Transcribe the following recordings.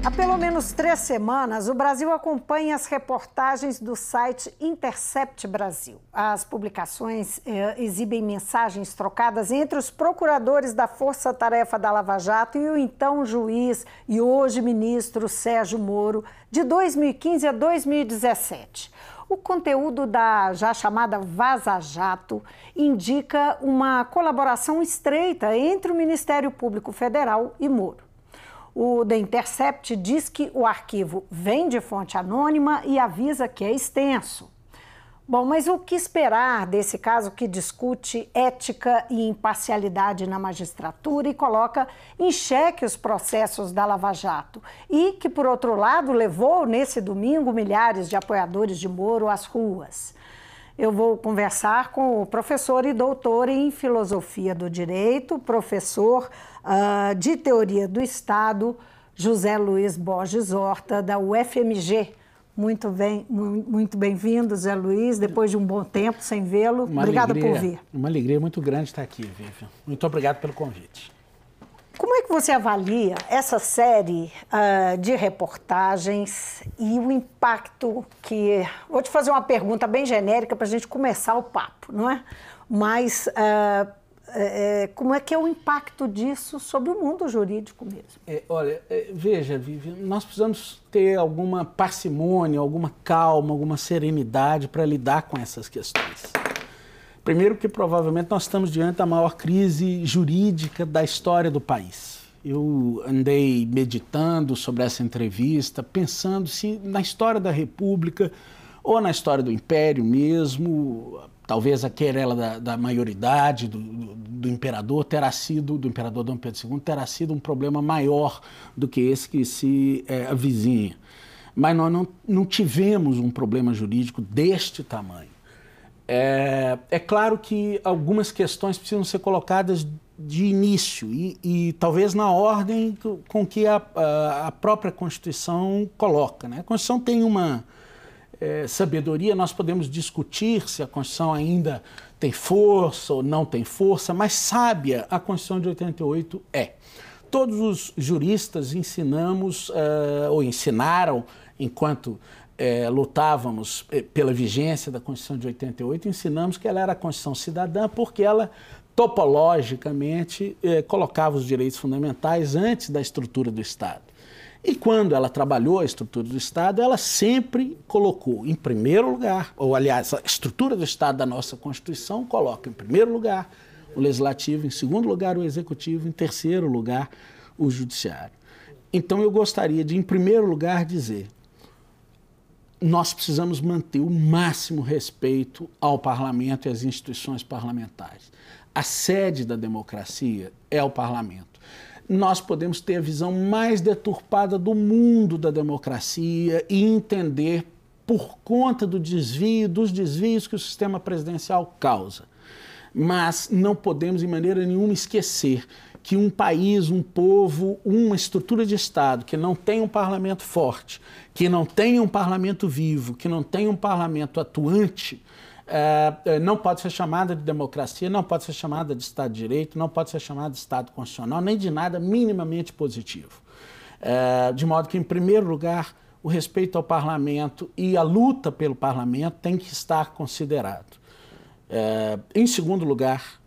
Há pelo menos 3 semanas, o Brasil acompanha as reportagens do site Intercept Brasil. As publicações exibem mensagens trocadas entre os procuradores da Força Tarefa da Lava Jato e o então juiz e hoje ministro Sérgio Moro, de 2015 a 2017. O conteúdo da já chamada Vaza Jato indica uma colaboração estreita entre o Ministério Público Federal e Moro. O The Intercept diz que o arquivo vem de fonte anônima e avisa que é extenso. Bom, mas o que esperar desse caso que discute ética e imparcialidade na magistratura e coloca em xeque os processos da Lava Jato e que, por outro lado, levou nesse domingo milhares de apoiadores de Moro às ruas? Eu vou conversar com o professor e doutor em Filosofia do Direito, professor de Teoria do Estado, José Luiz Borges Horta, da UFMG. Muito bem-vindo, Zé Luiz, depois de um bom tempo sem vê-lo. Obrigada por vir. Uma alegria muito grande estar aqui, Vivian. Muito obrigado pelo convite. Como é que você avalia essa série de reportagens e o impacto que... Vou te fazer uma pergunta bem genérica para a gente começar o papo, não é? Mas como é que é o impacto disso sobre o mundo jurídico mesmo? Veja, Vivian, nós precisamos ter alguma parcimônia, alguma calma, alguma serenidade para lidar com essas questões. Primeiro que provavelmente nós estamos diante da maior crise jurídica da história do país. Eu andei meditando sobre essa entrevista, pensando se na história da República ou na história do Império mesmo, talvez a querela da maioridade do imperador terá sido, do imperador Dom Pedro II, terá sido um problema maior do que esse que se avizinha. Mas nós não tivemos um problema jurídico deste tamanho. É claro que algumas questões precisam ser colocadas de início e talvez na ordem com que a própria Constituição coloca, né? A Constituição tem uma sabedoria, nós podemos discutir se a Constituição ainda tem força ou não tem força, mas sábia a Constituição de 88 é. Todos os juristas ensinamos ou ensinaram enquanto lutávamos pela vigência da Constituição de 88, ensinamos que ela era a Constituição cidadã porque ela, topologicamente, colocava os direitos fundamentais antes da estrutura do Estado. E quando ela trabalhou a estrutura do Estado, ela sempre colocou em primeiro lugar, ou aliás, a estrutura do Estado da nossa Constituição coloca em primeiro lugar o Legislativo, em segundo lugar o Executivo, em terceiro lugar o Judiciário. Então eu gostaria de, em primeiro lugar, dizer: nós precisamos manter o máximo respeito ao parlamento e às instituições parlamentares. A sede da democracia é o parlamento. Nós podemos ter a visão mais deturpada do mundo da democracia e entender por conta dos desvios que o sistema presidencial causa. Mas não podemos, em maneira nenhuma, esquecer que um país, um povo, uma estrutura de Estado que não tem um parlamento forte, que não tem um parlamento vivo, que não tem um parlamento atuante, não pode ser chamada de democracia, não pode ser chamada de Estado de Direito, não pode ser chamada de Estado constitucional, nem de nada minimamente positivo. De modo que, em primeiro lugar, o respeito ao parlamento e a luta pelo parlamento tem que estar considerado. Em segundo lugar,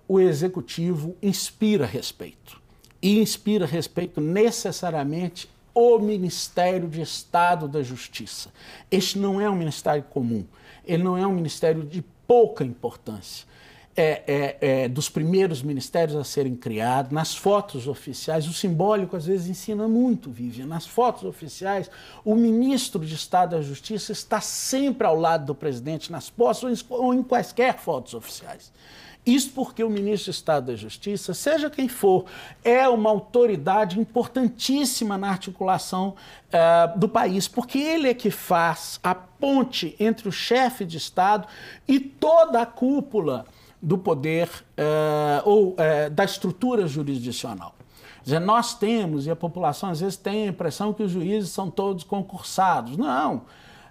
o Executivo inspira respeito. E inspira respeito necessariamente o Ministério de Estado da Justiça. Este não é um ministério comum, ele não é um ministério de pouca importância. É dos primeiros ministérios a serem criados. Nas fotos oficiais, o simbólico às vezes ensina muito, Vivian. Nas fotos oficiais, o ministro de Estado da Justiça está sempre ao lado do presidente nas posses ou em quaisquer fotos oficiais. Isso porque o ministro de Estado da Justiça, seja quem for, é uma autoridade importantíssima na articulação do país, porque ele é que faz a ponte entre o chefe de Estado e toda a cúpula do poder da estrutura jurisdicional. Quer dizer, nós temos, e a população às vezes tem a impressão que os juízes são todos concursados. Não.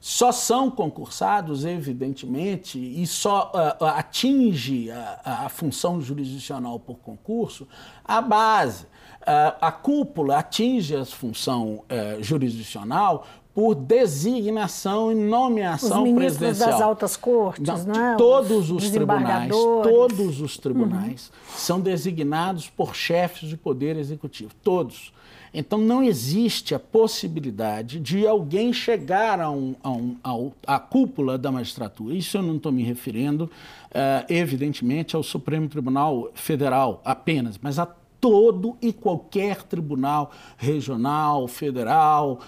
só são concursados, evidentemente, e só atinge a função jurisdicional por concurso a base. A cúpula atinge a função jurisdicional por designação e nomeação os presidencial. Das altas cortes, né? Todos os tribunais são designados por chefes de poder executivo, todos. Então, não existe a possibilidade de alguém chegar à cúpula da magistratura. Isso eu não estou me referindo, evidentemente, ao Supremo Tribunal Federal apenas, mas a todo e qualquer tribunal regional, federal,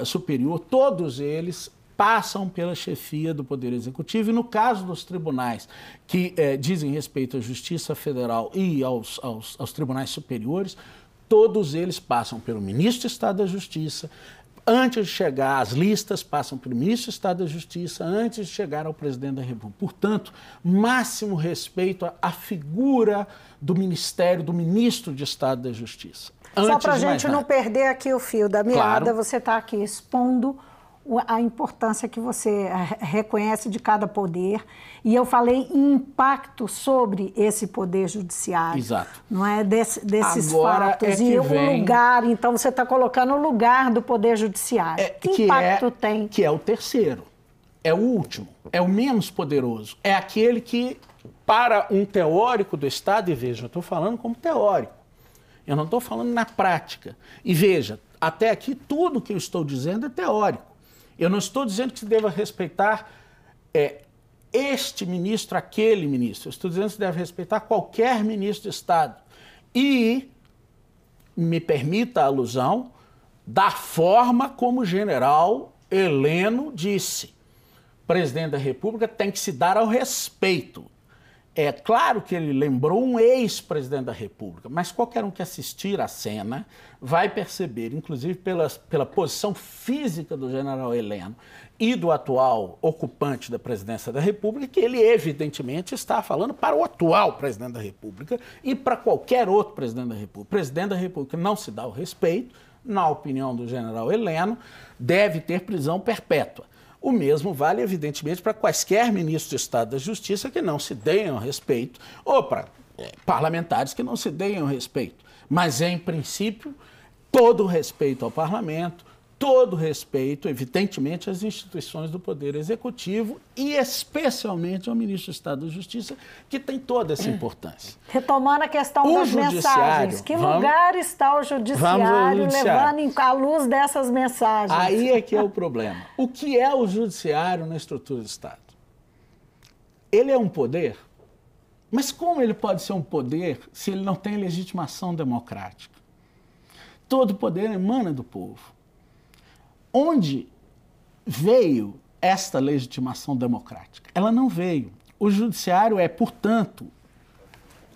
superior, todos eles passam pela chefia do Poder Executivo. E no caso dos tribunais que dizem respeito à Justiça Federal e aos tribunais superiores, todos eles passam pelo ministro de Estado da Justiça. Antes de chegar às listas, passam pelo ministro do Estado da Justiça, antes de chegar ao presidente da República. Portanto, máximo respeito à figura do ministério, do ministro de Estado da Justiça. Só para a gente não perder aqui o fio da meada, claro. Você está aqui expondo a importância que você reconhece de cada poder. E eu falei em impacto sobre esse poder judiciário. Exato. Não é? Desses fatos. E o lugar, então você está colocando o lugar do poder judiciário. Que impacto tem? Que é o terceiro, é o último, é o menos poderoso. É aquele que, para um teórico do Estado, e veja, eu estou falando como teórico, eu não estou falando na prática. E veja, até aqui tudo que eu estou dizendo é teórico. Eu não estou dizendo que se deva respeitar este ministro, aquele ministro. Eu estou dizendo que se deve respeitar qualquer ministro de Estado. E, me permita a alusão, da forma como o general Heleno disse. O presidente da República tem que se dar ao respeito. É claro que ele lembrou um ex-presidente da República, mas qualquer um que assistir à cena vai perceber, inclusive pela posição física do general Heleno e do atual ocupante da presidência da República, que ele evidentemente está falando para o atual presidente da República e para qualquer outro presidente da República. O presidente da República não se dá o respeito, na opinião do general Heleno, deve ter prisão perpétua. O mesmo vale, evidentemente, para quaisquer ministros de Estado da Justiça que não se deem ao respeito, ou para parlamentares que não se deem ao respeito. Mas, em princípio, todo o respeito ao parlamento, todo o respeito, evidentemente, às instituições do Poder Executivo e, especialmente, ao ministro de Estado da Justiça, que tem toda essa importância. Retomando a questão das mensagens, que lugar está o judiciário levando à luz dessas mensagens? Aí é que é o problema. O que é o judiciário na estrutura do Estado? Ele é um poder, mas como ele pode ser um poder se ele não tem legitimação democrática? Todo poder emana do povo. Onde veio esta legitimação democrática? Ela não veio. O judiciário é, portanto,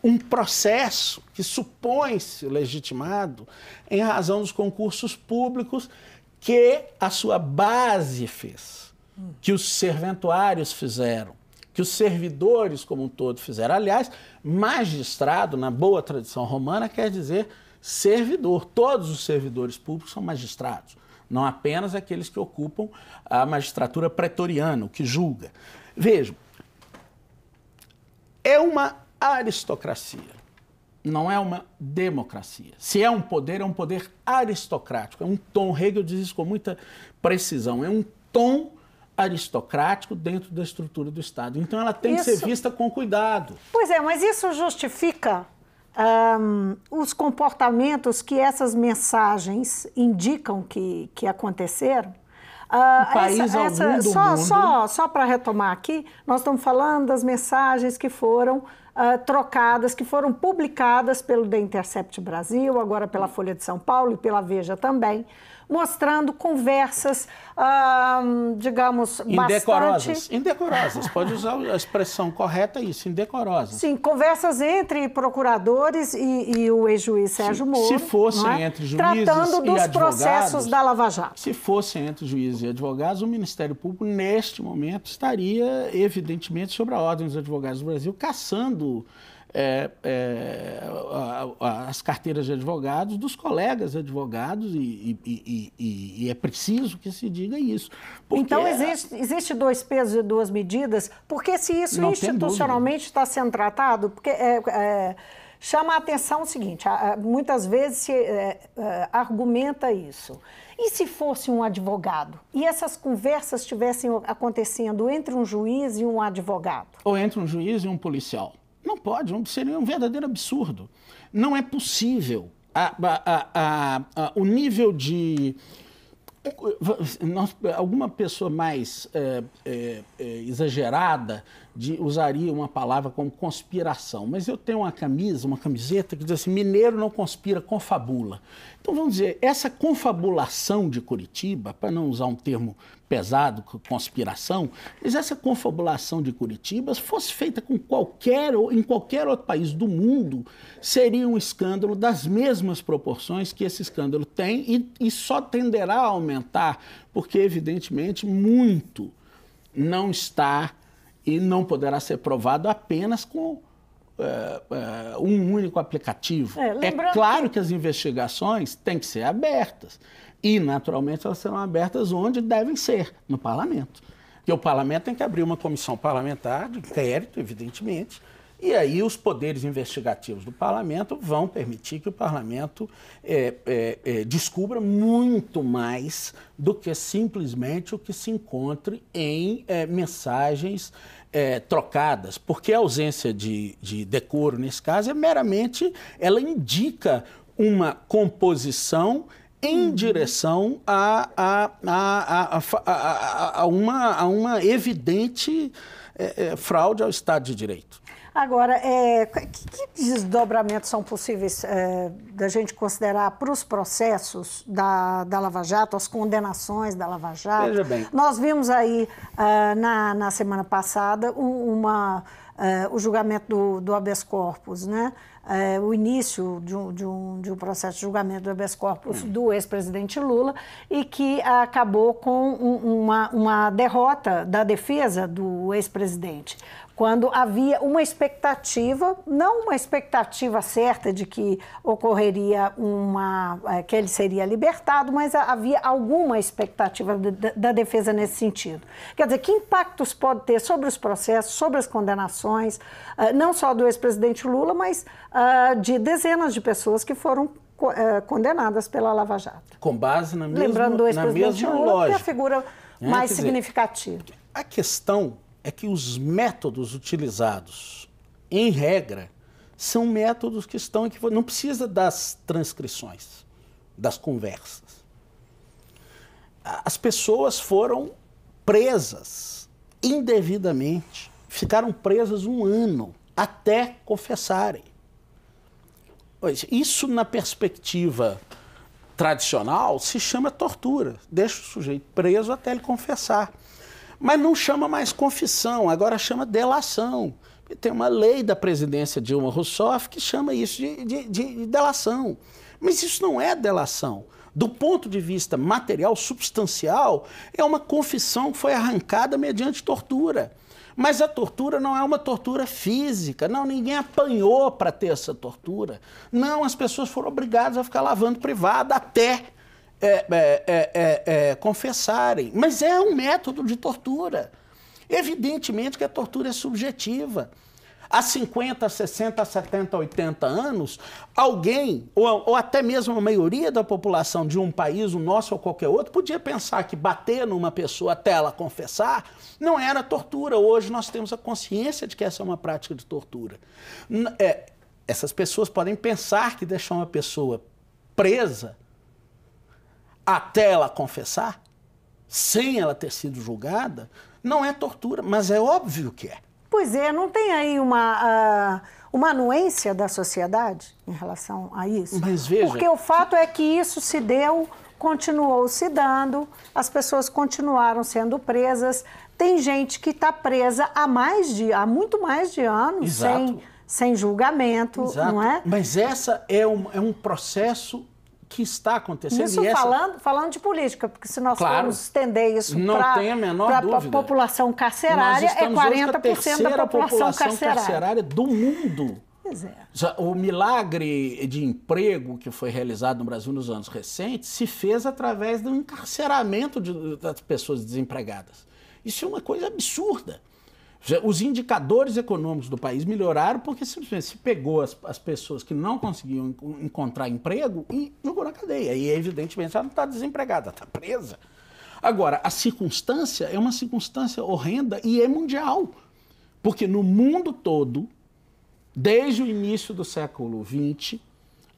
um processo que supõe-se legitimado em razão dos concursos públicos que a sua base fez, que os serventuários fizeram, que os servidores como um todo fizeram. Aliás, magistrado, na boa tradição romana, quer dizer servidor. Todos os servidores públicos são magistrados. Não apenas aqueles que ocupam a magistratura pretoriana, o que julga. Vejam, é uma aristocracia, não é uma democracia. Se é um poder aristocrático, é um tom, Hegel diz isso com muita precisão, é um tom aristocrático dentro da estrutura do Estado. Então ela tem que ser vista com cuidado. Pois é, mas isso justifica os comportamentos que essas mensagens indicam que aconteceram? Só para retomar aqui, nós estamos falando das mensagens que foram trocadas, que foram publicadas pelo The Intercept Brasil, agora pela Folha de São Paulo e pela Veja também, mostrando conversas, digamos, indecorosas. Indecorosas, pode usar a expressão correta, isso, indecorosas. Sim, conversas entre procuradores e o ex-juiz Sérgio Moro. Se fossem entre juízes tratando dos e advogados, processos da Lava Jato. Se fossem entre juízes e advogados, o Ministério Público, neste momento, estaria, evidentemente, sobre a ordem dos advogados do Brasil, caçando as carteiras de advogados dos colegas advogados e é preciso que se diga isso. Então, existe dois pesos e duas medidas, porque se isso institucionalmente está sendo tratado, porque chama a atenção o seguinte, muitas vezes se argumenta isso. E se fosse um advogado? E essas conversas estivessem acontecendo entre um juiz e um advogado? Ou entre um juiz e um policial? Não pode, seria um verdadeiro absurdo. Não é possível. O nível de... Alguma pessoa mais exagerada usaria uma palavra como conspiração, mas eu tenho uma camiseta que diz assim, mineiro não conspira, confabula. Então vamos dizer, essa confabulação de Curitiba, para não usar um termo pesado, conspiração, mas essa confabulação de Curitiba, se fosse feita em qualquer outro país do mundo, seria um escândalo das mesmas proporções que esse escândalo tem e só tenderá a aumentar, porque evidentemente muito não está e não poderá ser provado apenas com um único aplicativo. É claro que as investigações têm que ser abertas e, naturalmente, elas serão abertas onde devem ser, no parlamento. Porque o parlamento tem que abrir uma comissão parlamentar de inquérito, evidentemente, e aí os poderes investigativos do parlamento vão permitir que o parlamento descubra muito mais do que simplesmente o que se encontre em mensagens trocadas, porque a ausência de decoro, nesse caso, meramente, ela indica uma composição em direção a uma evidente fraude ao Estado de Direito. Agora, que desdobramentos são possíveis da gente considerar para os processos da Lava Jato, as condenações da Lava Jato? Veja bem. Nós vimos aí, na semana passada, o julgamento do habeas corpus, né? O início de um processo de julgamento do habeas corpus do ex-presidente Lula e que acabou com uma derrota da defesa do ex-presidente, quando havia uma expectativa, não uma expectativa certa de que ocorreria que ele seria libertado, mas havia alguma expectativa da defesa nesse sentido. Quer dizer, que impactos pode ter sobre os processos, sobre as condenações, não só do ex-presidente Lula, mas de dezenas de pessoas que foram condenadas pela Lava Jato. Com base na mesma lógica. Lembrando do ex-presidente Lula, que é a figura mais significativa. A questão é que os métodos utilizados, em regra, são métodos que estão equivocados. Não precisa das transcrições, das conversas. As pessoas foram presas indevidamente, ficaram presas 1 ano até confessarem. Isso, na perspectiva tradicional, se chama tortura. Deixa o sujeito preso até ele confessar. Mas não chama mais confissão, agora chama delação. Tem uma lei da presidência Dilma Rousseff que chama isso de delação. Mas isso não é delação. Do ponto de vista material, substancial, é uma confissão que foi arrancada mediante tortura. Mas a tortura não é uma tortura física. Não, ninguém apanhou para ter essa tortura. Não, as pessoas foram obrigadas a ficar lavando privada até confessarem. Mas é um método de tortura. Evidentemente que a tortura é subjetiva. Há 50, 60, 70, 80 anos, alguém, ou até mesmo a maioria da população de um país, o nosso ou qualquer outro, podia pensar que bater numa pessoa até ela confessar não era tortura. Hoje nós temos a consciência de que essa é uma prática de tortura. Essas pessoas podem pensar que deixar uma pessoa presa até ela confessar, sem ela ter sido julgada, não é tortura, mas é óbvio que é. Pois é, não tem aí uma anuência da sociedade em relação a isso? Mas veja... Porque o fato é que isso se deu, continuou se dando, as pessoas continuaram sendo presas, tem gente que está presa há muito mais de anos, sem julgamento, Exato. Não é? Mas essa é um processo que está acontecendo. Isso falando de política, porque se nós formos estender isso para a população carcerária, é 40% da população carcerária do mundo. Pois é. O milagre de emprego que foi realizado no Brasil nos anos recentes se fez através do encarceramento das pessoas desempregadas. Isso é uma coisa absurda. Os indicadores econômicos do país melhoraram porque simplesmente se pegou as pessoas que não conseguiam encontrar emprego e jogou na cadeia. E, evidentemente, ela não está desempregada, está presa. Agora, a circunstância é uma circunstância horrenda e é mundial. Porque no mundo todo, desde o início do século XX,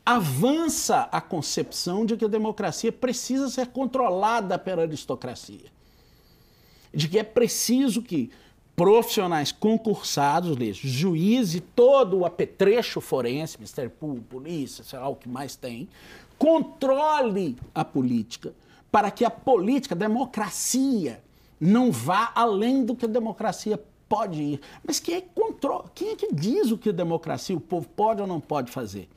avança a concepção de que a democracia precisa ser controlada pela aristocracia. De que é preciso que profissionais concursados, juízes e todo o apetrecho forense, Ministério Público, polícia, sei lá o que mais tem, controle a política para que a política, a democracia, não vá além do que a democracia pode ir. Mas quem é que controla? Quem é que diz o que a democracia, o povo pode ou não pode fazer?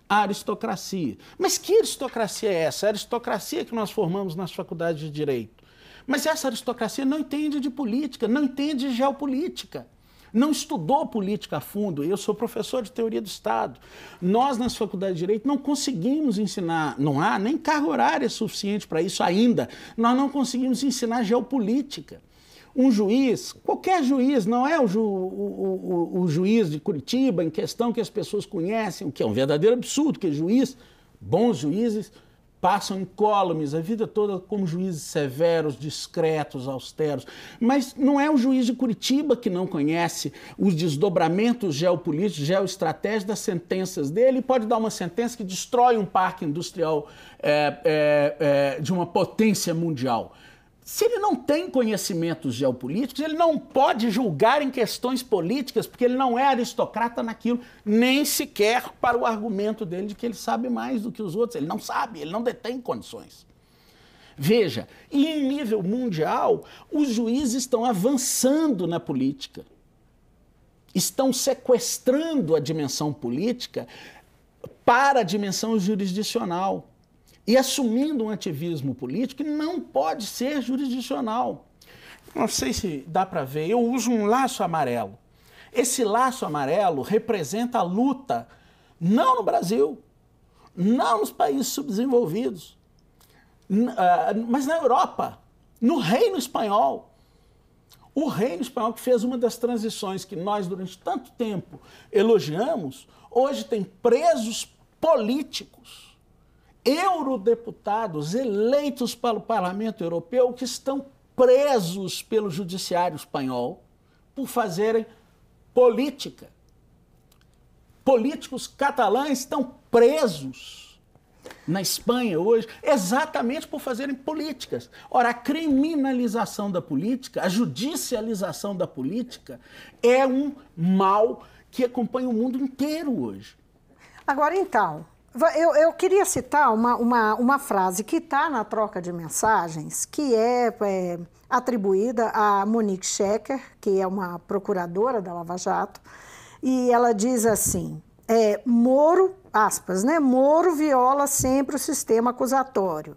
A aristocracia. Mas que aristocracia é essa? A aristocracia que nós formamos nas faculdades de Direito. Mas essa aristocracia não entende de política, não entende de geopolítica, não estudou política a fundo. Eu sou professor de teoria do Estado. Nós, nas faculdades de Direito, não conseguimos ensinar, não há nem carga horária suficiente para isso ainda, nós não conseguimos ensinar geopolítica. Um juiz, qualquer juiz, não é o juiz de Curitiba, em questão que as pessoas conhecem, o que é um verdadeiro absurdo, que juiz, bons juízes, passam incólumes a vida toda como juízes severos, discretos, austeros. Mas não é o juiz de Curitiba que não conhece os desdobramentos geopolíticos, geoestratégicos das sentenças dele e pode dar uma sentença que destrói um parque industrial de uma potência mundial. Se ele não tem conhecimentos geopolíticos, ele não pode julgar em questões políticas, porque ele não é aristocrata naquilo, nem sequer para o argumento dele de que ele sabe mais do que os outros. Ele não sabe, ele não detém condições. Veja, e em nível mundial, os juízes estão avançando na política, estão sequestrando a dimensão política para a dimensão jurisdicional. E assumindo um ativismo político que não pode ser jurisdicional. Não sei se dá para ver, eu uso um laço amarelo. Esse laço amarelo representa a luta, não no Brasil, não nos países subdesenvolvidos, mas na Europa, no Reino Espanhol. O Reino Espanhol, que fez uma das transições que nós, durante tanto tempo, elogiamos, hoje tem presos políticos, eurodeputados eleitos para o Parlamento Europeu que estão presos pelo judiciário espanhol por fazerem política. Políticos catalães estão presos na Espanha hoje exatamente por fazerem políticas. Ora, a criminalização da política, a judicialização da política é um mal que acompanha o mundo inteiro hoje. Agora, então, eu queria citar uma frase que está na troca de mensagens, que é atribuída a Monique Schecker, que é uma procuradora da Lava Jato, e ela diz assim, Moro, aspas, né? Moro viola sempre o sistema acusatório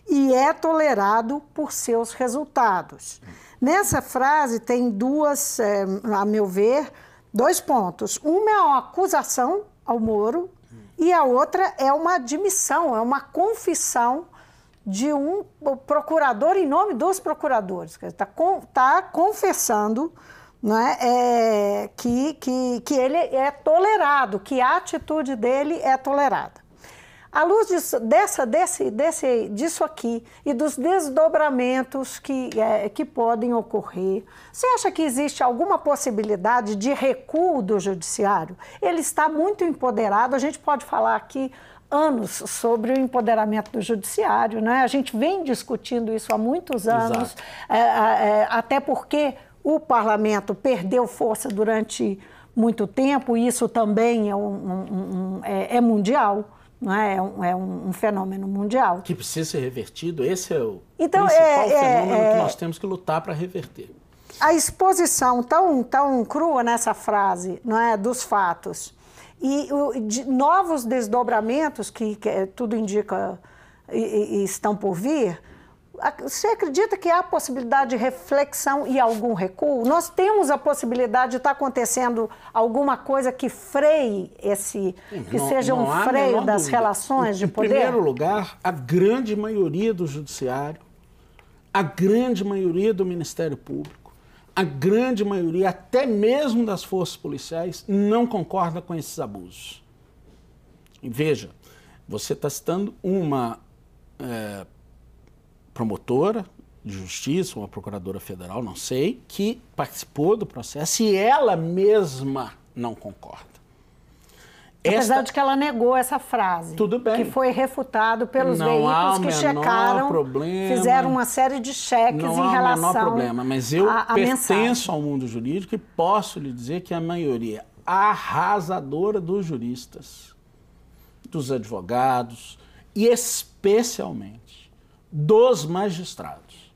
e é tolerado por seus resultados. Nessa frase tem duas, a meu ver, dois pontos. Uma é uma acusação ao Moro, e a outra é uma admissão, é uma confissão de um procurador em nome dos procuradores. Está confessando, né, que ele é tolerado, que a atitude dele é tolerada. À luz disso aqui e dos desdobramentos que podem ocorrer, você acha que existe alguma possibilidade de recuo do judiciário? Ele está muito empoderado, a gente pode falar aqui anos sobre o empoderamento do judiciário, né? A gente vem discutindo isso há muitos anos, até porque o parlamento perdeu força durante muito tempo, e isso também é mundial. Não é? É um fenômeno mundial. Que precisa ser revertido, esse é o principal fenômeno que nós temos que lutar para reverter. A exposição tão crua nessa frase, não é, dos fatos, e de novos desdobramentos que tudo indica e estão por vir, Você acredita que há possibilidade de reflexão e algum recuo? Nós temos a possibilidade de estar acontecendo alguma coisa que freie que seja um freio das relações de poder? Em primeiro lugar, a grande maioria do judiciário, a grande maioria do Ministério Público, a grande maioria, até mesmo das forças policiais, não concorda com esses abusos. E veja, você está citando uma promotora de justiça, uma procuradora federal, não sei, que participou do processo e ela mesma não concorda. Apesar de que ela negou essa frase. Tudo bem. Que foi refutado pelos veículos que checaram, fizeram uma série de cheques em relação Não há o menor problema, mas eu pertenço ao mundo jurídico e posso lhe dizer que a maioria arrasadora dos juristas, dos advogados e especialmente dos magistrados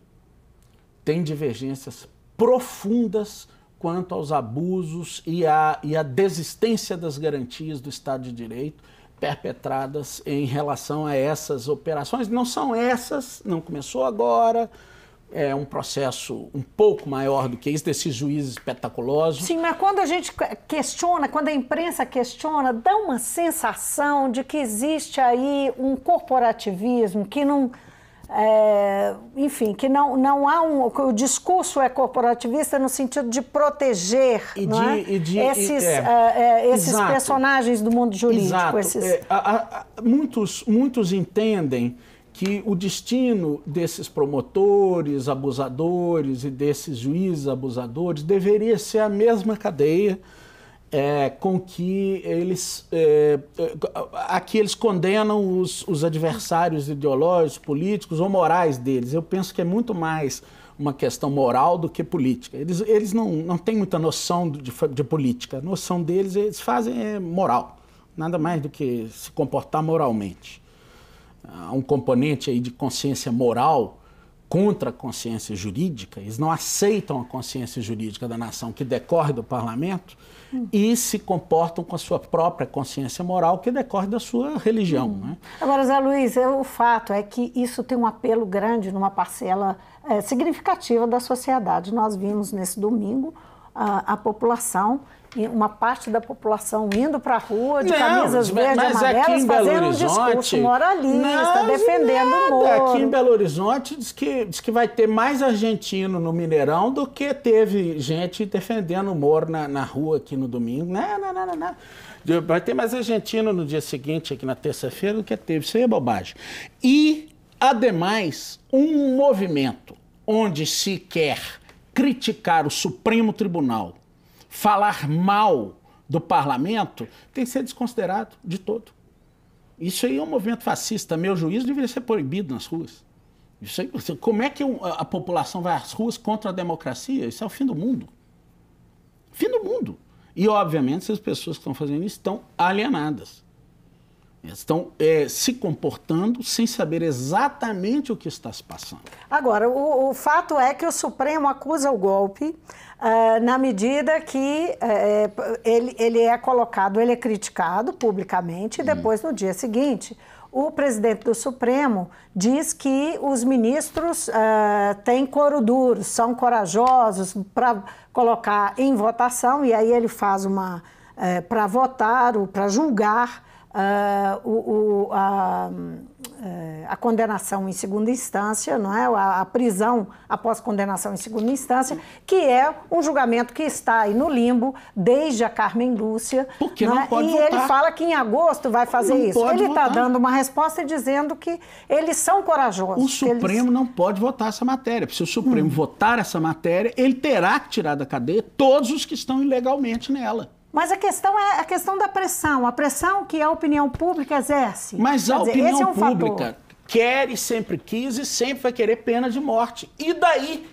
tem divergências profundas quanto aos abusos e a desistência das garantias do Estado de Direito perpetradas em relação a essas operações. Não são essas, não começou agora, é um processo um pouco maior do que isso, desses juízes espetaculosos. Sim, mas quando a gente questiona, quando a imprensa questiona, dá uma sensação de que existe aí um corporativismo que não... enfim, que não há o discurso é corporativista no sentido de proteger esses personagens do mundo jurídico. Exato. Muitos entendem que o destino desses promotores abusadores e desses juízes abusadores deveria ser a mesma cadeia com que aqui eles condenam os adversários ideológicos, políticos ou morais deles. Eu penso que é muito mais uma questão moral do que política. Eles não têm muita noção de política. A noção deles, eles fazem moral. Nada mais do que se comportar moralmente. Há um componente aí de consciência moral contra a consciência jurídica. Eles não aceitam a consciência jurídica da nação que decorre do parlamento e se comportam com a sua própria consciência moral que decorre da sua religião. Né? Agora, Zé Luiz, o fato é que isso tem um apelo grande numa parcela significativa da sociedade. Nós vimos nesse domingo a população, uma parte da população indo para a rua de camisas verdes e amarelas, fazendo um discurso moralista, defendendo o Moro. Aqui em Belo Horizonte diz que vai ter mais argentino no Mineirão do que teve gente defendendo o Moro na rua aqui no domingo. Não. Vai ter mais argentino no dia seguinte, aqui na terça-feira, do que teve. Isso aí é bobagem. E, ademais, um movimento onde se quer criticar o Supremo Tribunal, falar mal do parlamento, tem que ser desconsiderado de todo. Isso aí é um movimento fascista. Meu juízo deveria ser proibido nas ruas. Isso aí, como é que a população vai às ruas contra a democracia? Isso é o fim do mundo. Fim do mundo. E, obviamente, essas pessoas que estão fazendo isso estão alienadas. Estão se comportando sem saber exatamente o que está se passando. Agora, o fato é que o Supremo acusa o golpe na medida que ele é colocado, ele é criticado publicamente e depois, no dia seguinte, o presidente do Supremo diz que os ministros têm couro duro, são corajosos para colocar em votação, e aí ele faz para votar ou para julgar a condenação em segunda instância, não é? A prisão após condenação em segunda instância, que é um julgamento que está aí no limbo desde a Carmen Lúcia. Porque não pode e votar. Ele fala que em agosto vai fazer isso. Ele está dando uma resposta dizendo que eles são corajosos. O Supremo não pode votar essa matéria. Se o Supremo votar essa matéria, ele terá que tirar da cadeia todos os que estão ilegalmente nela. Mas a questão é a questão da pressão, a pressão que a opinião pública exerce. Mas a opinião pública quer e sempre quis e sempre vai querer pena de morte. E daí?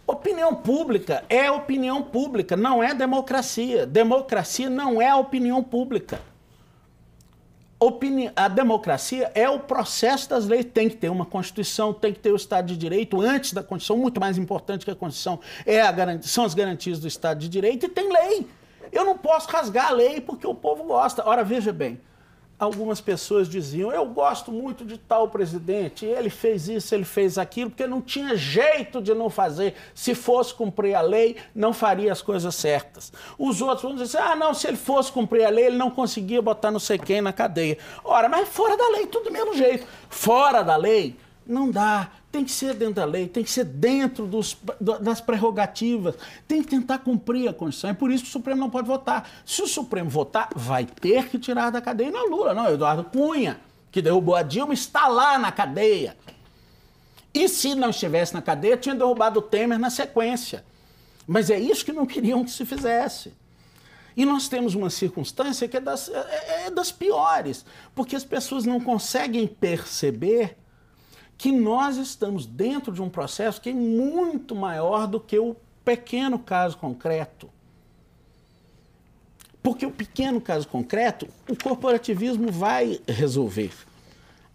Opinião pública é opinião pública, não é democracia. Democracia não é a opinião pública. A democracia é o processo das leis. Tem que ter uma Constituição, tem que ter o Estado de Direito. Antes da Constituição, muito mais importante que a Constituição, são as garantias do Estado de Direito, e tem lei. Eu não posso rasgar a lei porque o povo gosta. Ora, veja bem, algumas pessoas diziam, eu gosto muito de tal presidente, ele fez isso, ele fez aquilo, porque não tinha jeito de não fazer. Se fosse cumprir a lei, não faria as coisas certas. Os outros vão dizer, não, se ele fosse cumprir a lei, ele não conseguia botar não sei quem na cadeia. Ora, mas fora da lei, tudo do mesmo jeito. Fora da lei, não dá. Tem que ser dentro da lei, tem que ser dentro das prerrogativas, tem que tentar cumprir a Constituição. É por isso que o Supremo não pode votar. Se o Supremo votar, vai ter que tirar da cadeia. Não é Lula, não. Eduardo Cunha, que derrubou a Dilma, está lá na cadeia. E se não estivesse na cadeia, tinha derrubado o Temer na sequência. Mas é isso que não queriam que se fizesse. E nós temos uma circunstância que é das piores, porque as pessoas não conseguem perceber que nós estamos dentro de um processo que é muito maior do que o pequeno caso concreto. Porque o pequeno caso concreto, o corporativismo vai resolver.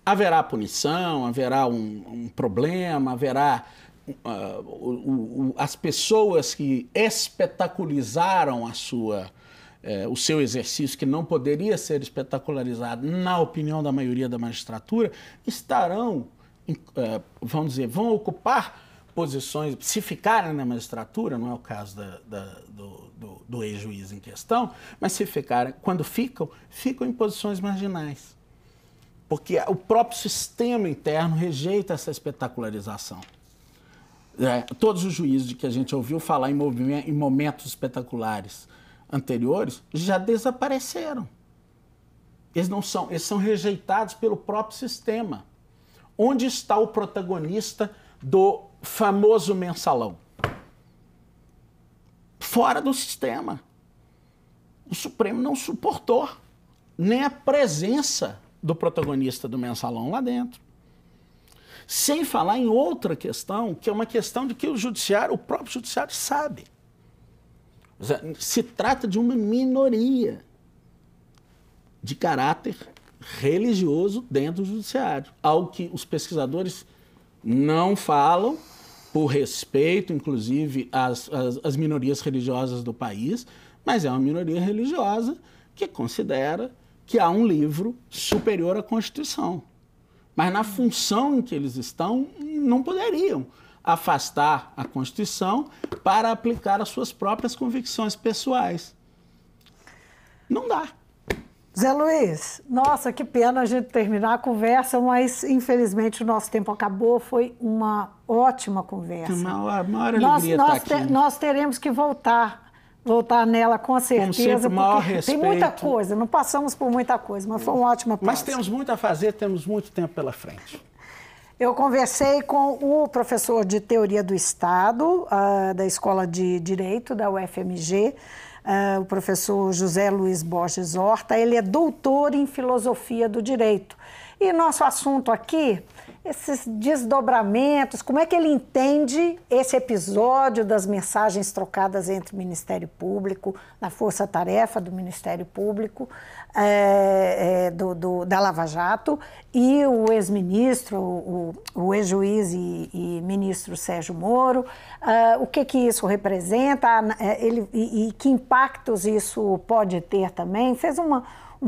Haverá punição, haverá um problema, haverá as pessoas que espetacularizaram o seu exercício, que não poderia ser espetacularizado, na opinião da maioria da magistratura, estarão, vamos dizer, vão ocupar posições, se ficarem na magistratura, não é o caso do ex-juiz em questão, mas se ficarem, quando ficam em posições marginais. Porque o próprio sistema interno rejeita essa espetacularização. Todos os juízes de que a gente ouviu falar em momentos espetaculares anteriores já desapareceram. Eles são rejeitados pelo próprio sistema. Onde está o protagonista do famoso mensalão? Fora do sistema. O Supremo não suportou nem a presença do protagonista do mensalão lá dentro. Sem falar em outra questão, que é uma questão de que o próprio judiciário sabe. Se trata de uma minoria de caráter religioso dentro do judiciário, algo que os pesquisadores não falam, por respeito, inclusive, às minorias religiosas do país, mas é uma minoria religiosa que considera que há um livro superior à Constituição. Mas na função em que eles estão, não poderiam afastar a Constituição para aplicar as suas próprias convicções pessoais. Não dá. Zé Luiz, nossa, que pena a gente terminar a conversa, mas infelizmente o nosso tempo acabou. Foi uma ótima conversa. Uma alegria estar aqui. Nós teremos que voltar nela com certeza, porque tem muita coisa, não passamos por muita coisa, mas foi uma ótima pausa. Mas temos muito a fazer, temos muito tempo pela frente. Eu conversei com o professor de Teoria do Estado, da Escola de Direito da UFMG, o professor José Luiz Borges Horta. Ele é doutor em Filosofia do Direito. E nosso assunto aqui, esses desdobramentos, como é que ele entende esse episódio das mensagens trocadas entre o Ministério Público, na força-tarefa do Ministério Público, da Lava Jato, e o ex-ministro, o ex-juiz e ministro Sérgio Moro, o que isso representa e que impactos isso pode ter também. Fez uma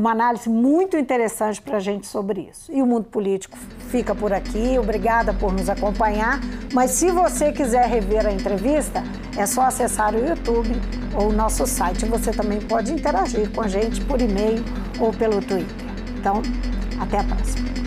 análise muito interessante para a gente sobre isso. E o Mundo Político fica por aqui. Obrigada por nos acompanhar. Mas se você quiser rever a entrevista, é só acessar o YouTube ou o nosso site. Você também pode interagir com a gente por e-mail ou pelo Twitter. Então, até a próxima.